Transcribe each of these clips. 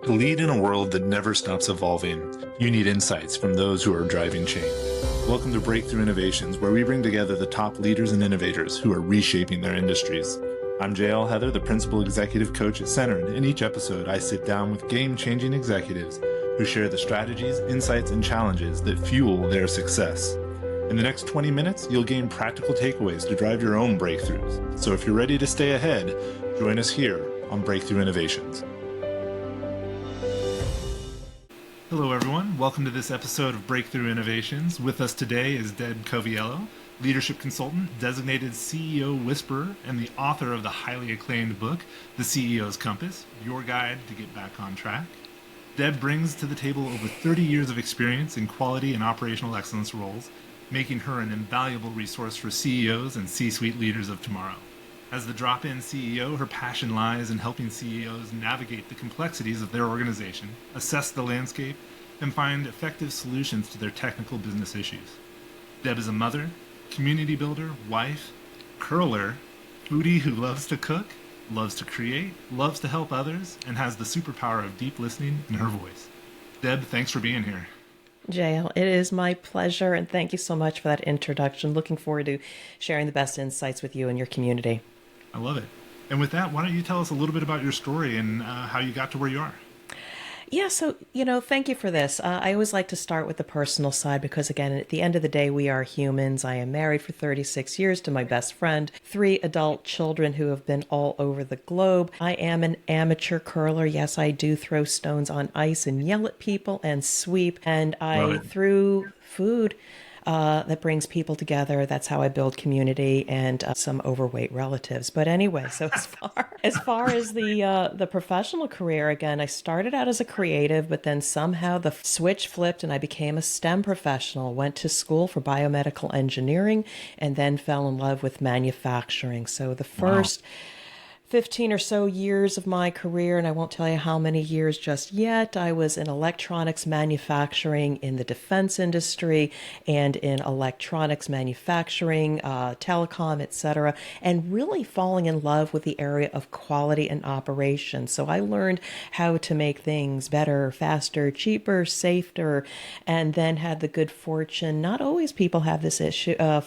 To lead in a world that never stops evolving, you need insights from those who are driving change. Welcome to Breakthrough Innovations, where we bring together the top leaders and innovators who are reshaping their industries. I'm JL Heather, the Principal Executive Coach at Center, and in each episode I sit down with game-changing executives who share the strategies, insights, and challenges that fuel their success. In the next 20 minutes, you'll gain practical takeaways to drive your own breakthroughs. So if you're ready to stay ahead, join us here on Breakthrough Innovations. Hello everyone, welcome to this episode of Breakthrough Innovations. With us today is Deb Coviello, leadership consultant, designated CEO whisperer, and the author of the highly acclaimed book, The CEO's Compass, Your Guide to Get Back on Track. Deb brings to the table over 30 years of experience in quality and operational excellence roles, making her an invaluable resource for CEOs and C-suite leaders of tomorrow. As the drop-in CEO, her passion lies in helping CEOs navigate the complexities of their organization, assess the landscape, and find effective solutions to their technical business issues. Deb is a mother, community builder, wife, curler, foodie who loves to cook, loves to create, loves to help others, and has the superpower of deep listening in her voice. Deb, thanks for being here. JL, it is my pleasure, and thank you so much for that introduction. Looking forward to sharing the best insights with you and your community. I love it. And with that, why don't you tell us a little bit about your story and how you got to where you are? Yeah, so, thank you for this. I always like to start with the personal side because, again, at the end of the day, we are humans. I am married for 36 years to my best friend, 3 adult children who have been all over the globe. I am an amateur curler. Yes, I do throw stones on ice and yell at people and sweep. And I threw food that brings people together. That's how I build community and some overweight relatives. But anyway, so as far as the professional career, again, I started out as a creative, but then somehow the switch flipped and I became a STEM professional. Went to school for biomedical engineering and then fell in love with manufacturing. So the first 15 or so years of my career, and I won't tell you how many years just yet, I was in electronics manufacturing in the defense industry and in electronics manufacturing, telecom, etc., and really falling in love with the area of quality and operation. So I learned how to make things better, faster, cheaper, safer, and then had the good fortune, not always people have this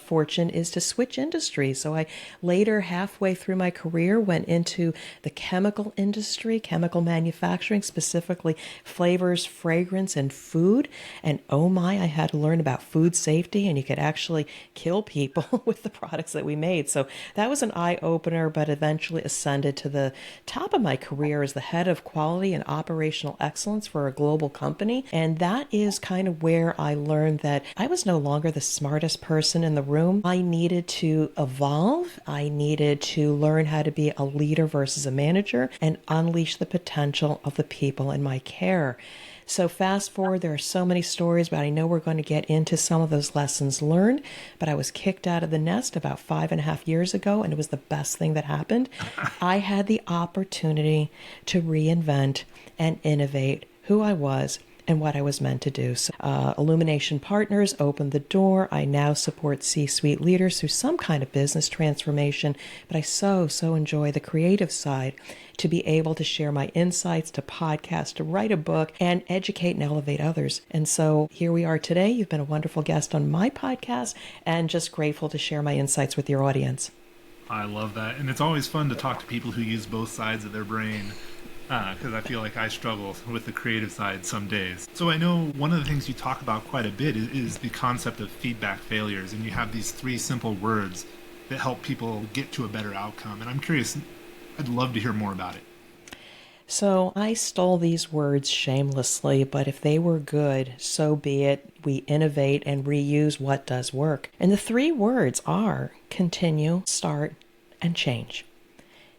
fortune, is to switch industries. So I later, halfway through my career, went into the chemical industry, chemical manufacturing, specifically flavors, fragrance, and food. And oh my, I had to learn about food safety, and you could actually kill people with the products that we made. So that was an eye-opener, but eventually ascended to the top of my career as the head of quality and operational excellence for a global company. And that is kind of where I learned that I was no longer the smartest person in the room. I needed to evolve. I needed to learn how to be a leader versus a manager and unleash the potential of the people in my care. So fast forward, there are so many stories, but I know we're going to get into some of those lessons learned. But I was kicked out of the nest about 5.5 years ago, and it was the best thing that happened. I had the opportunity to reinvent and innovate who I was and what I was meant to do. So, Illumination Partners opened the door. I now support C-suite leaders through some kind of business transformation, but I so enjoy the creative side to be able to share my insights, to podcast, to write a book, and educate and elevate others. And so here we are today. You've been a wonderful guest on my podcast, and just grateful to share my insights with your audience. I love that. And it's always fun to talk to people who use both sides of their brain, because I feel like I struggle with the creative side some days. So I know one of the things you talk about quite a bit is the concept of feedback failures, and you have these 3 simple words that help people get to a better outcome. And I'm curious, I'd love to hear more about it. So I stole these words shamelessly, but if they were good, so be it. We innovate and reuse what does work. And the 3 words are continue, start, and change.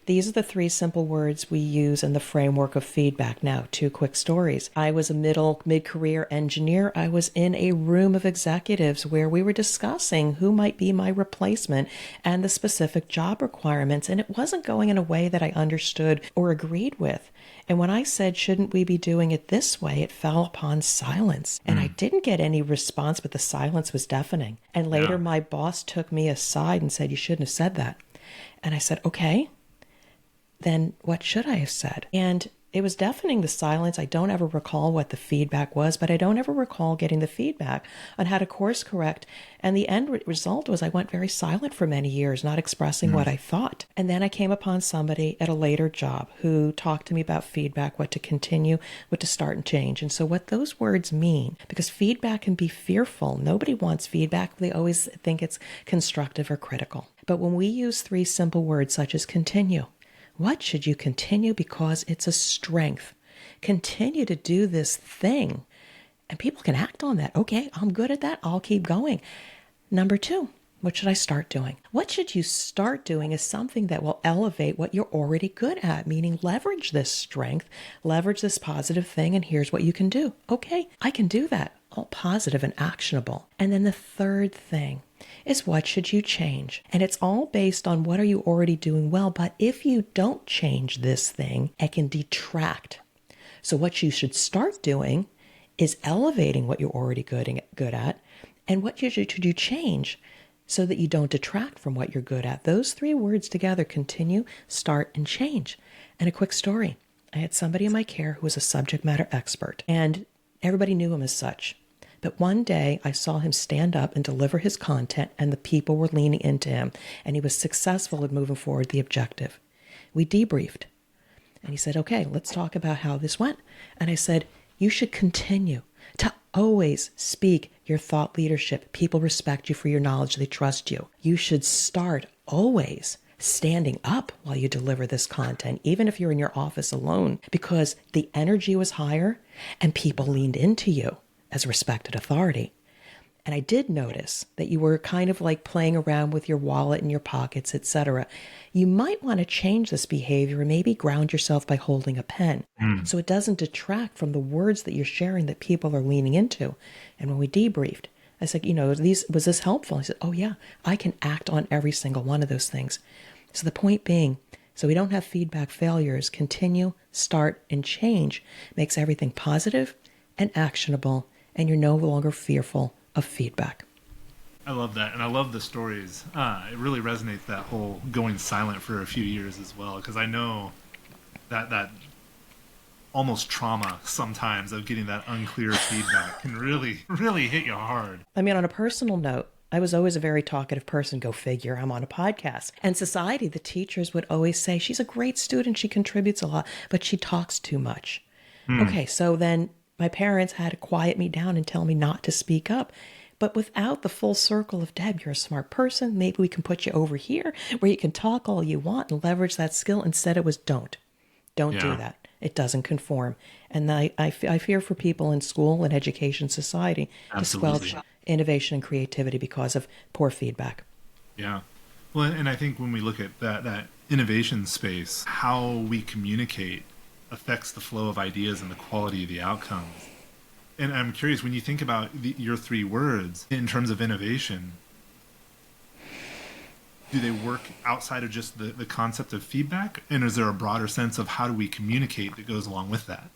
These are the 3 simple words we use in the framework of feedback. Now, 2 quick stories. I was a mid-career engineer. I was in a room of executives where we were discussing who might be my replacement and the specific job requirements, and it wasn't going in a way that I understood or agreed with. And when I said, shouldn't we be doing it this way, it fell upon silence. And I didn't get any response, but the silence was deafening. And later my boss took me aside and said, you shouldn't have said that. And I said, okay, then what should I have said? And It was deafening, the silence. I don't ever recall what the feedback was, but I don't ever recall getting the feedback on how to course correct. And the end result was I went very silent for many years, not expressing what I thought. And then I came upon somebody at a later job who talked to me about feedback, what to continue, what to start and change. And so what those words mean, because feedback can be fearful. Nobody wants feedback. They always think it's constructive or critical. But when we use three simple words such as continue, what should you continue? Because it's a strength. Continue to do this thing. And people can act on that. Okay, I'm good at that. I'll keep going. Number two, what should I start doing? What should you start doing is something that will elevate what you're already good at, meaning leverage this strength, leverage this positive thing, and here's what you can do. Okay, I can do that. All positive and actionable. And then the third thing is what should you change? And it's all based on what are you already doing well, but if you don't change this thing, it can detract. So what you should start doing is elevating what you're already good at, and what should you change so that you don't detract from what you're good at. Those three words together: continue, start, and change. And a quick story. I had somebody in my care who was a subject matter expert, and everybody knew him as such. But one day I saw him stand up and deliver his content, and the people were leaning into him, and he was successful in moving forward the objective. We debriefed, and he said, okay, let's talk about how this went. And I said, you should continue to always speak your thought leadership. People respect you for your knowledge. They trust you. You should start always standing up while you deliver this content, even if you're in your office alone, because the energy was higher and people leaned into you as respected authority. And I did notice that you were kind of like playing around with your wallet in your pockets, etc. You might want to change this behavior and maybe ground yourself by holding a pen so it doesn't detract from the words that you're sharing that people are leaning into. And when we debriefed, I said, was this helpful? He said, oh yeah, I can act on every single one of those things. So the point being, so we don't have feedback failures, continue, start, and change makes everything positive and actionable, and you're no longer fearful of feedback. I love that, and I love the stories. It really resonates, that whole going silent for a few years as well, because I know that almost trauma sometimes of getting that unclear feedback can really, really hit you hard. I mean, on a personal note, I was always a very talkative person. Go figure, I'm on a podcast. And society, the teachers would always say, she's a great student, she contributes a lot, but she talks too much. Okay, so then my parents had to quiet me down and tell me not to speak up. But without the full circle of, Deb, you're a smart person. Maybe we can put you over here where you can talk all you want and leverage that skill. Instead, it was don't do that. It doesn't conform. And I fear for people in school and education society to squelch innovation and creativity because of poor feedback. Yeah. Well, and I think when we look at that innovation space, how we communicate affects the flow of ideas and the quality of the outcomes. And I'm curious, when you think about your three words in terms of innovation, do they work outside of just the concept of feedback? And is there a broader sense of how do we communicate that goes along with that?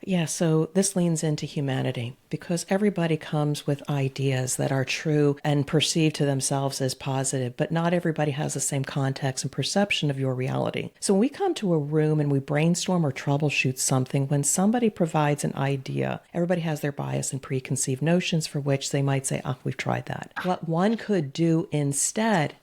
Yeah, so this leans into humanity because everybody comes with ideas that are true and perceived to themselves as positive, but not everybody has the same context and perception of your reality. So when we come to a room and we brainstorm or troubleshoot something, when somebody provides an idea, everybody has their bias and preconceived notions for which they might say, oh, we've tried that. What one could do instead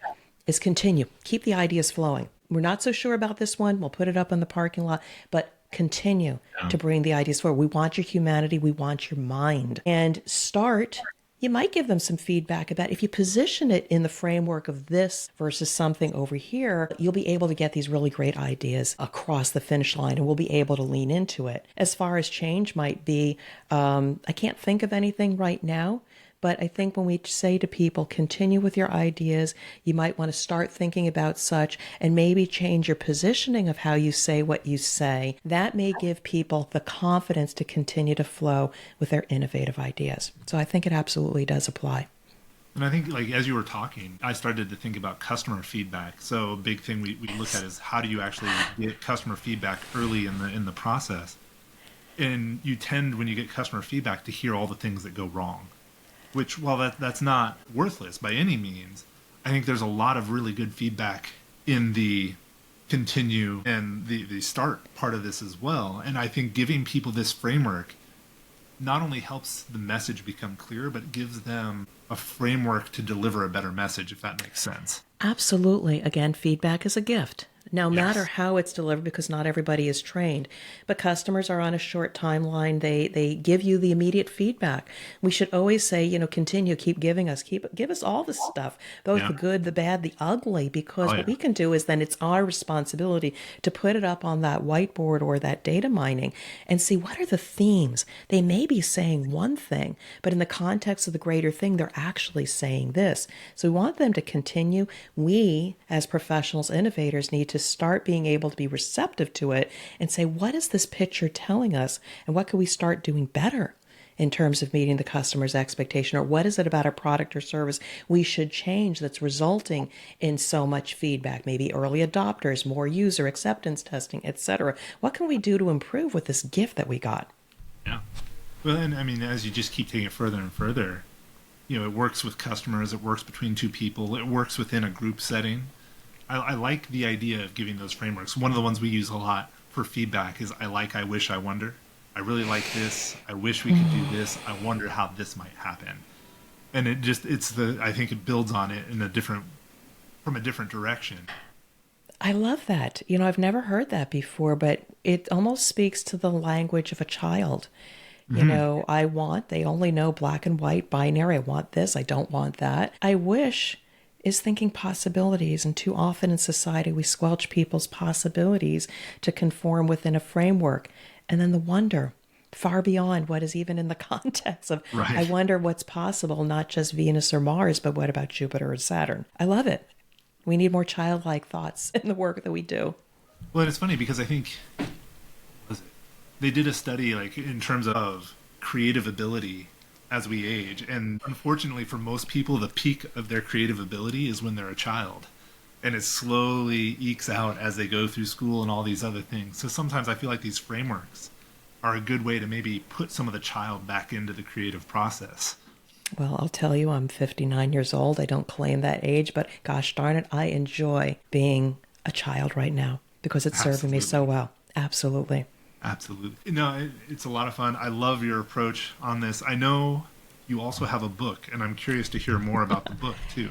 is continue, keep the ideas flowing. We're not so sure about this one. We'll put it up in the parking lot, but continue to bring the ideas forward. We want your humanity. We want your mind. And start, you might give them some feedback about if you position it in the framework of this versus something over here, you'll be able to get these really great ideas across the finish line and we'll be able to lean into it. As far as change might be, I can't think of anything right now. But I think when we say to people, continue with your ideas, you might want to start thinking about such and maybe change your positioning of how you say what you say. That may give people the confidence to continue to flow with their innovative ideas. So I think it absolutely does apply. And I think, like, as you were talking, I started to think about customer feedback. So a big thing we look at is how do you actually get customer feedback early in the process? And you tend, when you get customer feedback, to hear all the things that go wrong. Which, while that's not worthless by any means, I think there's a lot of really good feedback in the continue and the start part of this as well. And I think giving people this framework not only helps the message become clear, but gives them a framework to deliver a better message, if that makes sense. Absolutely. Again, feedback is a gift. No matter Yes. how it's delivered, because not everybody is trained, but customers are on a short timeline. They give you the immediate feedback. We should always say, continue, keep giving us, give us all the stuff, both Yeah. the good, the bad, the ugly, Oh, because what yeah. we can do is then it's our responsibility to put it up on that whiteboard or that data mining and see what are the themes. They may be saying one thing, but in the context of the greater thing, they're actually saying this. So we want them to continue. We, as professionals, innovators, need to start being able to be receptive to it and say, what is this picture telling us? And what can we start doing better in terms of meeting the customer's expectation? Or what is it about our product or service we should change that's resulting in so much feedback? Maybe early adopters, more user acceptance testing, etc. What can we do to improve with this gift that we got? Yeah. Well, and I mean, as you just keep taking it further and further, it works with customers, it works between two people, it works within a group setting. I like the idea of giving those frameworks. One of the ones we use a lot for feedback is I wish, I wonder. I really like this. I wish we could do this. I wonder how this might happen. And I think it builds on it from a different direction. I love that. I've never heard that before, but it almost speaks to the language of a child. They only know black and white, binary. I want this, I don't want that. I wish is thinking possibilities, and too often in society we squelch people's possibilities to conform within a framework. And then the wonder, far beyond what is even in the context of, I Right. wonder what's possible, not just Venus or Mars, but what about Jupiter or Saturn? I love it. We need more childlike thoughts in the work that we do. Well, it's funny because I think was it, they did a study like in terms of creative ability as we age, and unfortunately for most people, the peak of their creative ability is when they're a child, and it slowly ekes out as they go through school and all these other things. So sometimes I feel like these frameworks are a good way to maybe put some of the child back into the creative process. Well, I'll tell you, I'm 59 years old. I don't claim that age, but gosh darn it, I enjoy being a child right now because it's serving me so Absolutely. well. Absolutely. Absolutely. No, it's a lot of fun. I love your approach on this. I know you also have a book, and I'm curious to hear more about the book too.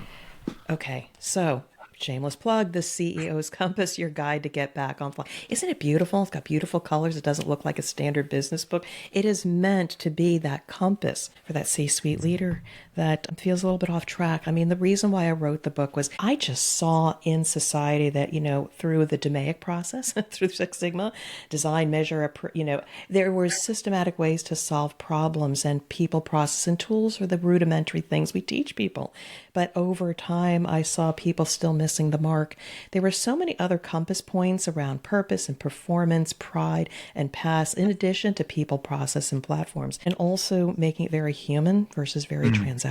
Okay, so shameless plug, the CEO's Compass, your guide to get back on fly. Isn't it beautiful? It's got beautiful colors. It doesn't look like a standard business book. It is meant to be that compass for that C-suite leader that feels a little bit off track. I mean, the reason why I wrote the book was I just saw in society that, through the DMAIC process, through Six Sigma, design, measure, there were systematic ways to solve problems, and people, process, and tools are the rudimentary things we teach people. But over time, I saw people still missing the mark. There were so many other compass points around purpose and performance, pride and past, in addition to people, process, and platforms, and also making it very human versus very transactional.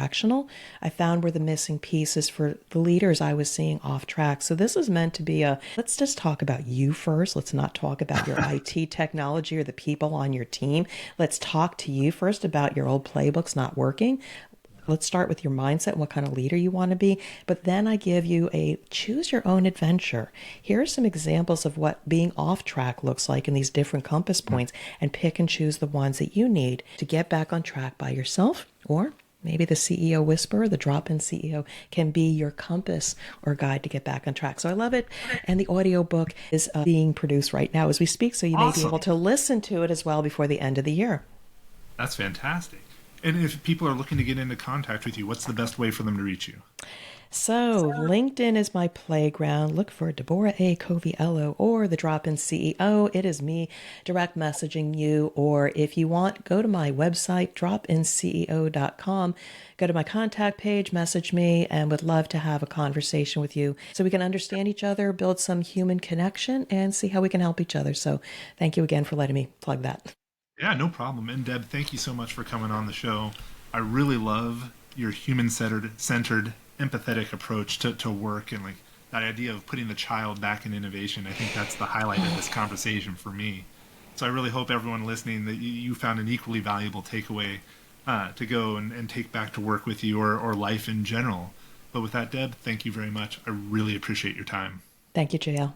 I found were the missing pieces for the leaders I was seeing off track. So this is meant to be let's just talk about you first. Let's not talk about your IT technology or the people on your team. Let's talk to you first about your old playbooks not working. Let's start with your mindset and what kind of leader you want to be. But then I give you a choose your own adventure. Here are some examples of what being off track looks like in these different compass points, and pick and choose the ones that you need to get back on track by yourself, or maybe the CEO Whisperer, the drop-in CEO, can be your compass or guide to get back on track. So I love it. And the audiobook is being produced right now as we speak, so you may be able Awesome. to listen to it as well before the end of the year. That's fantastic. And if people are looking to get into contact with you, what's the best way for them to reach you? So, LinkedIn is my playground. Look for Deborah A. Coviello or the Drop In CEO. It is me direct messaging you. Or if you want, go to my website, dropinceo.com. Go to my contact page, message me, and would love to have a conversation with you so we can understand each other, build some human connection, and see how we can help each other. So, thank you again for letting me plug that. Yeah, no problem. And Deb, thank you so much for coming on the show. I really love your human centered, empathetic approach to work, and like that idea of putting the child back in innovation. I think that's the highlight of this conversation for me. So I really hope everyone listening that you found an equally valuable takeaway to go and take back to work with you, or life in general. But with that, Deb, thank you very much. I really appreciate your time. Thank you, JL.